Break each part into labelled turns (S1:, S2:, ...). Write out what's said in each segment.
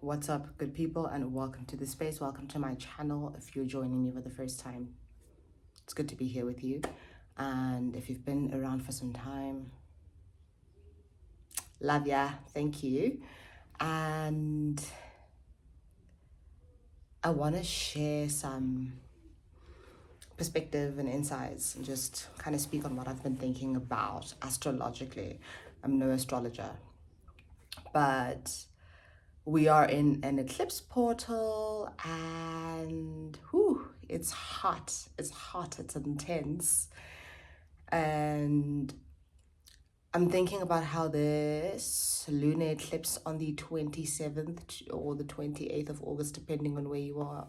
S1: What's up, good people, and welcome to the space. Welcome to my channel. If you're joining me for the first time, it's good to be here with you. And if you've been around for some time, love ya, thank you. And I want to share some perspective and insights and just kind of speak on what I've been thinking about astrologically. I'm no astrologer, but we are in an eclipse portal and it's hot. It's intense. And I'm thinking about how this lunar eclipse on the 27th or the 28th of August, depending on where you are,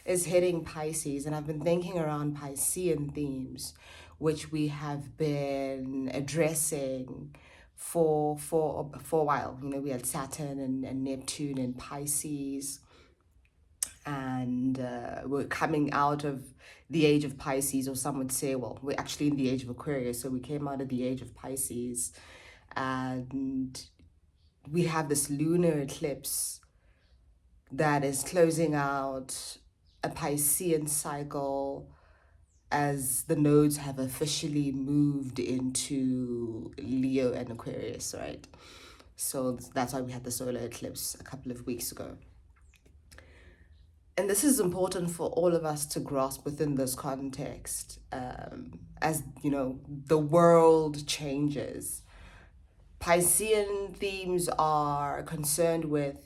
S1: is hitting Pisces. And I've been thinking around Piscean themes, which we have been addressing for a while. You know, we had Saturn and Neptune and Pisces, and we're coming out of the age of Pisces, or some would say, well, we're actually in the age of Aquarius, so we came out of the age of Pisces, and we have this lunar eclipse that is closing out a Piscean cycle as the nodes have officially moved into Leo and Aquarius, right? So that's why we had the solar eclipse a couple of weeks ago. And this is important for all of us to grasp within this context, as you know, the world changes. Piscean themes are concerned with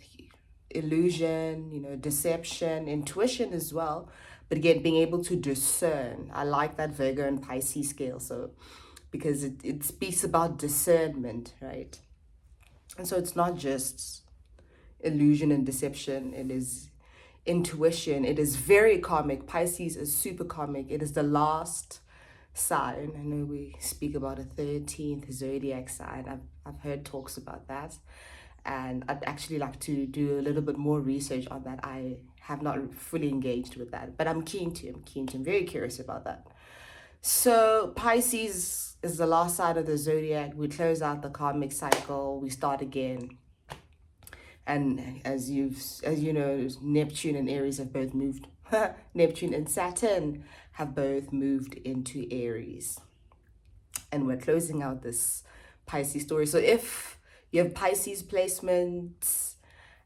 S1: illusion, you know, deception, intuition as well. But again, being able to discern. I like that Virgo and Pisces scale, so because it speaks about discernment, right? And so it's not just illusion and deception, it is intuition. It is very karmic. Pisces is super karmic. It is the last sign. I know we speak about a 13th zodiac sign. I've heard talks about that, and I'd actually like to do a little bit more research on that. I have not fully engaged with that, but I'm keen to. I'm very curious about that. So Pisces is the last sign of the zodiac. We close out the karmic cycle. We start again. And as you know, Neptune and Aries have both moved. Neptune and Saturn have both moved into Aries. And we're closing out this Pisces story. So if you have Pisces placements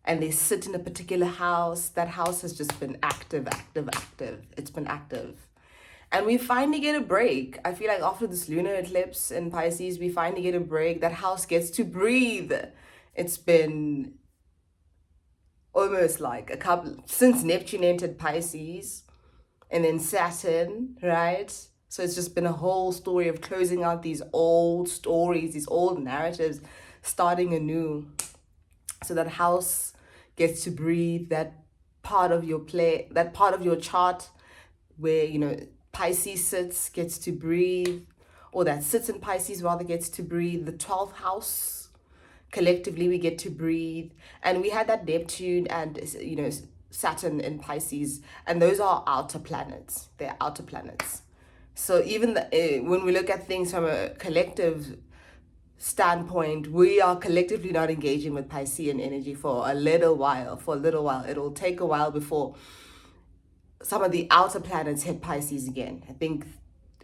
S1: and they sit in a particular house, that house has just been active. It's been active. And we finally get a break. I feel like after this lunar eclipse in Pisces, we finally get a break. That house gets to breathe. It's been almost like a couple since Neptune entered Pisces, and then Saturn, right? So it's just been a whole story of closing out these old stories, these old narratives, starting anew. So that house gets to breathe. That part of your chart where, you know, Pisces sits gets to breathe, or that sits in Pisces rather gets to breathe. The 12th house, collectively we get to breathe. And we had that Neptune and, you know, Saturn in Pisces, and those are outer planets. They're outer planets. So even when we look at things from a collective standpoint, we are collectively not engaging with Piscean energy for a little while. It'll take a while before some of the outer planets hit Pisces again. I think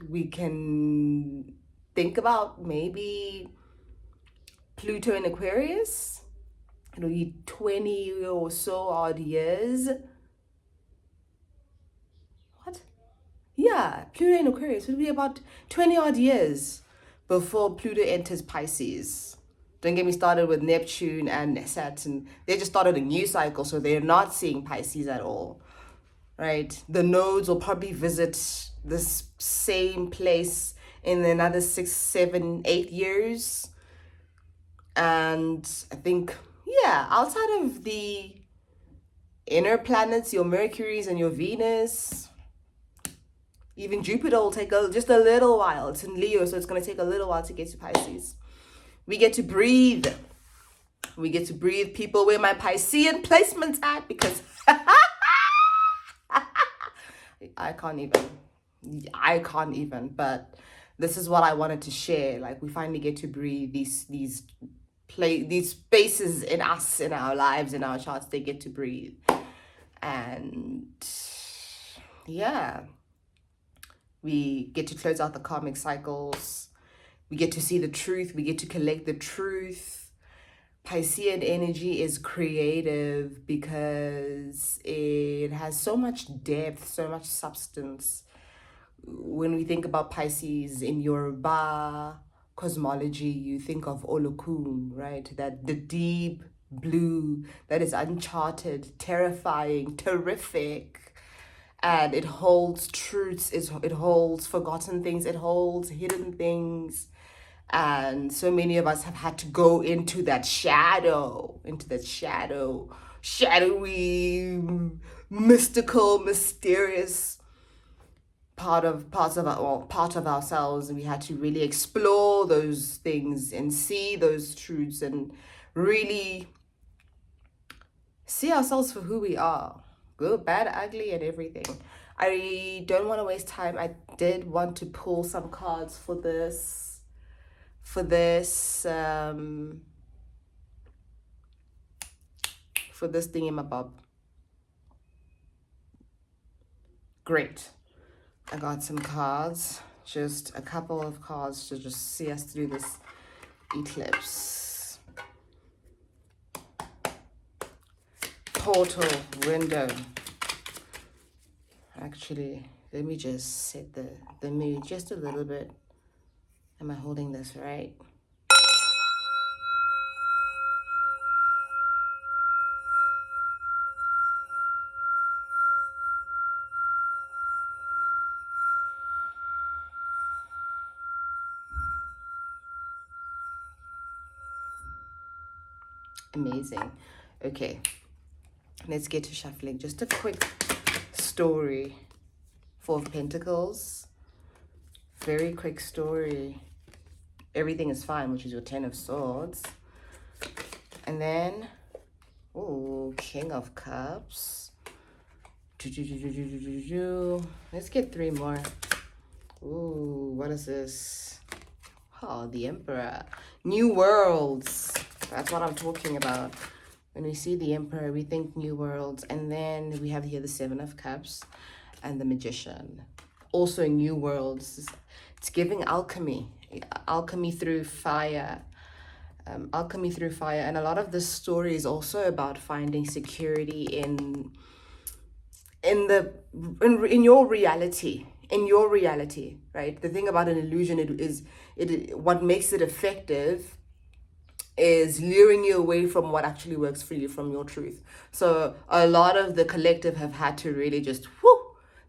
S1: we can think about maybe Pluto in Aquarius. It'll be 20 or so odd years. What? Yeah, Pluto in Aquarius will be about 20 odd years before Pluto enters Pisces. Don't get me started with Neptune and Saturn. They just started a new cycle, so they're not seeing Pisces at all, right? The nodes will probably visit this same place in another 6, 7, 8 years. And I think, yeah, outside of the inner planets, your Mercuries and your Venus, even Jupiter will take just a little while. It's in Leo, so it's going to take a little while to get to Pisces. We get to breathe. People, where my Piscean placements at, because I can't even, but this is what I wanted to share. Like, we finally get to breathe. These these spaces in us, in our lives, in our charts, they get to breathe. And yeah, we get to close out the karmic cycles. We get to see the truth. We get to collect the truth. Piscean energy is creative because it has so much depth, so much substance. When we think about Pisces in Yoruba cosmology, you think of Olokun, right? That the deep blue that is uncharted, terrifying, terrific, and it holds truths, it holds forgotten things, it holds hidden things. And so many of us have had to go into that shadowy, mystical, mysterious part of ourselves, and we had to really explore those things and see those truths and really see ourselves for who we are, good, bad, ugly, and everything. I don't want to waste time. I did want to pull some cards for this thingamabob. Great. I got some cards, just a couple of cards to just see us through this eclipse. Portal, window. Actually, let me just set the mood just a little bit. Am I holding this right? Amazing. Okay, let's get to shuffling. Just a quick story. Four of Pentacles. Very quick story. Everything is fine, which is your Ten of Swords. And then, oh, King of Cups. Let's get three more. Ooh, what is this? Oh, the Emperor. New Worlds. That's what I'm talking about. When we see the Emperor, we think New Worlds. And then we have here the Seven of Cups and the Magician. Also New Worlds. It's giving alchemy. Alchemy through fire. Alchemy through fire. And a lot of this story is also about finding security in your reality. In your reality, right? The thing about an illusion what makes it effective is luring you away from what actually works for you, from your truth. So a lot of the collective have had to really just,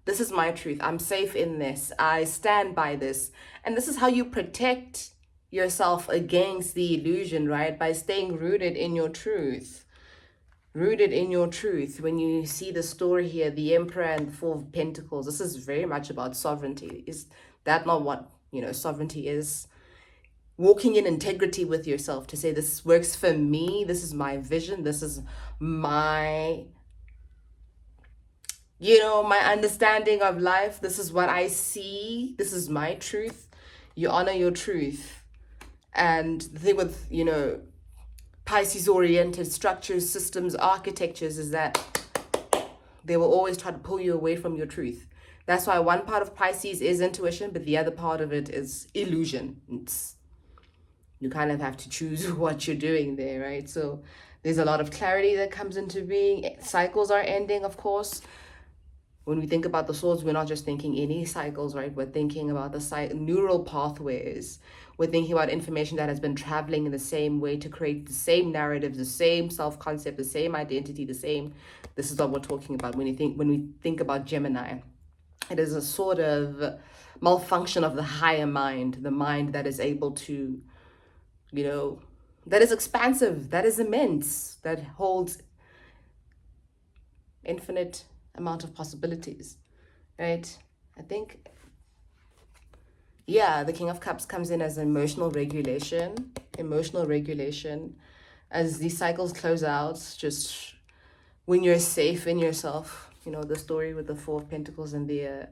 S1: this is my truth. I'm safe in this. I stand by this. And this is how you protect yourself against the illusion, right? By staying rooted in your truth. Rooted in your truth. When you see the story here, the Emperor and the Four of Pentacles, this is very much about sovereignty. Is that not what, sovereignty is? Walking in integrity with yourself to say, this works for me, this is my vision, this is my, my understanding of life, this is what I see, this is my truth. You honor your truth. And the thing with, Pisces-oriented structures, systems, architectures is that they will always try to pull you away from your truth. That's why one part of Pisces is intuition, but the other part of it is illusion. You kind of have to choose what you're doing there, right? So there's a lot of clarity that comes into being. Cycles are ending, of course. When we think about the swords, we're not just thinking any cycles, right? We're thinking about the neural pathways. We're thinking about information that has been traveling in the same way to create the same narratives, the same self-concept, the same identity, this is what we're talking about when we think about Gemini. It is a sort of malfunction of the higher mind, the mind that is able to, that is expansive, that is immense, that holds infinite amount of possibilities, right? I think, the King of Cups comes in as emotional regulation, as these cycles close out, just when you're safe in yourself, the story with the Four of Pentacles and the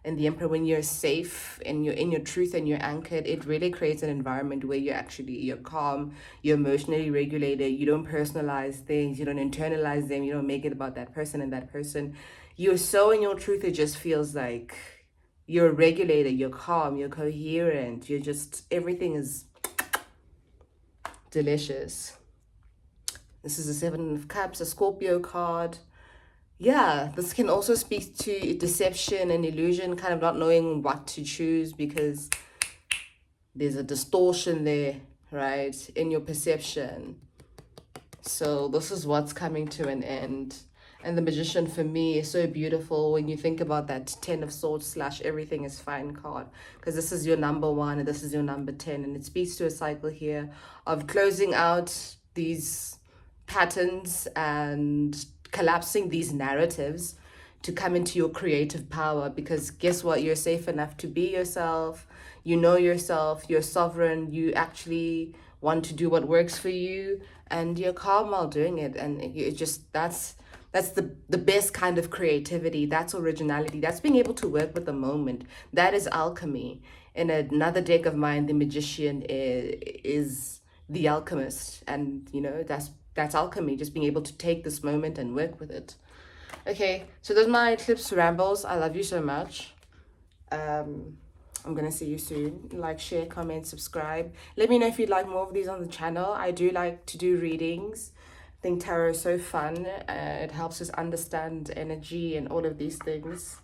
S1: And the Emperor, when you're safe and you're in your truth and you're anchored, it really creates an environment where you're calm, you're emotionally regulated, you don't personalize things, you don't internalize them, you don't make it about that person and that person. You're so in your truth, it just feels like you're regulated, you're calm, you're coherent, you're just, everything is delicious. This is the Seven of Cups, a Scorpio card. Yeah, this can also speak to deception and illusion, kind of not knowing what to choose because there's a distortion there, right, in your perception. So this is what's coming to an end. And the Magician for me is so beautiful when you think about that 10 of Swords slash everything is fine card. Because this is your number 1 and this is your number 10. And it speaks to a cycle here of closing out these patterns and collapsing these narratives to come into your creative power. Because guess what? You're safe enough to be yourself. You know yourself. You're sovereign. You actually want to do what works for you, and you're calm while doing it. And it just, that's the best kind of creativity. That's originality. That's being able to work with the moment. That is alchemy. In another deck of mine, the Magician is the alchemist, and you know, that's alchemy, just being able to take this moment and work with it. Okay, so those are my eclipse rambles. I love you so much. I'm gonna see you soon. Like, share, comment, subscribe. Let me know if you'd like more of these on the channel. I do like to do readings. I think tarot is so fun. It helps us understand energy and all of these things.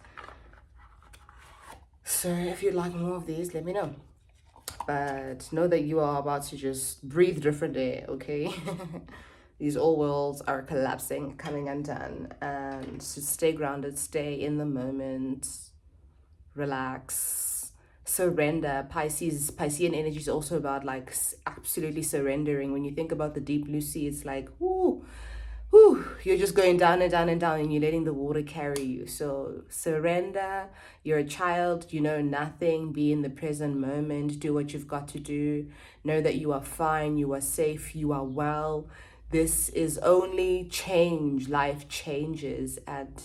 S1: So if you'd like more of these, let me know. But know that you are about to just breathe different air, okay? These old worlds are collapsing, coming undone. And so stay grounded, stay in the moment, relax, surrender. Piscean energy is also about like absolutely surrendering. When you think about the deep blue sea, it's like, whoo, you're just going down and down and down, and you're letting the water carry you. So surrender. You're a child, you know nothing. Be in the present moment. Do what you've got to do. Know that you are fine, you are safe, you are well. This is only change. Life changes, and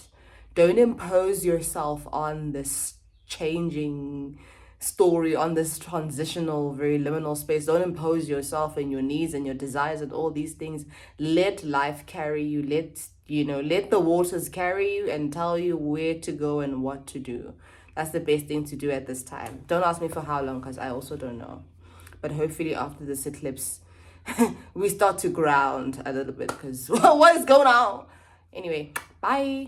S1: don't impose yourself on this changing story, on this transitional, very liminal space. Don't impose yourself and your needs and your desires and all these things. Let life carry you. Let the waters carry you and tell you where to go and what to do. That's the best thing to do at this time. Don't ask me for how long, because I also don't know. But hopefully after this eclipse, we start to ground a little bit, because what is going on? Anyway, bye.